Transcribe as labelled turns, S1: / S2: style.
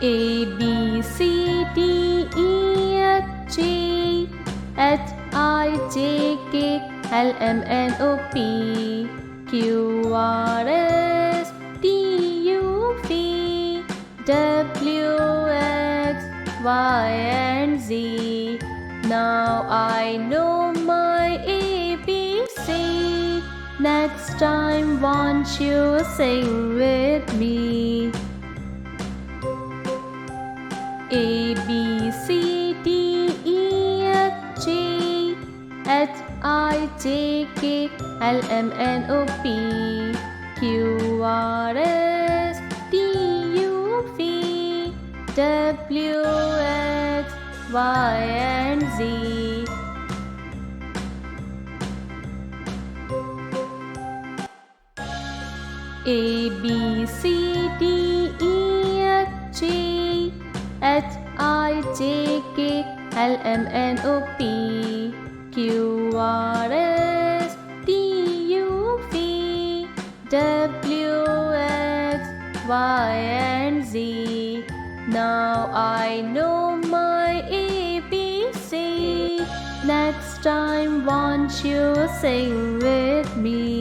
S1: A B C D E F G H I J K L M N O P Q R S T U V W X Y and Z. Now I know my ABC. Next time won't you sing with me? A B C D E F G H I J K L M N O P Q R S T U V W X Y and Z. A B C D E F G H I J K L M N O P Q R S T U V W X Y and Z. Now I know my ABC. Next time won't you sing with me?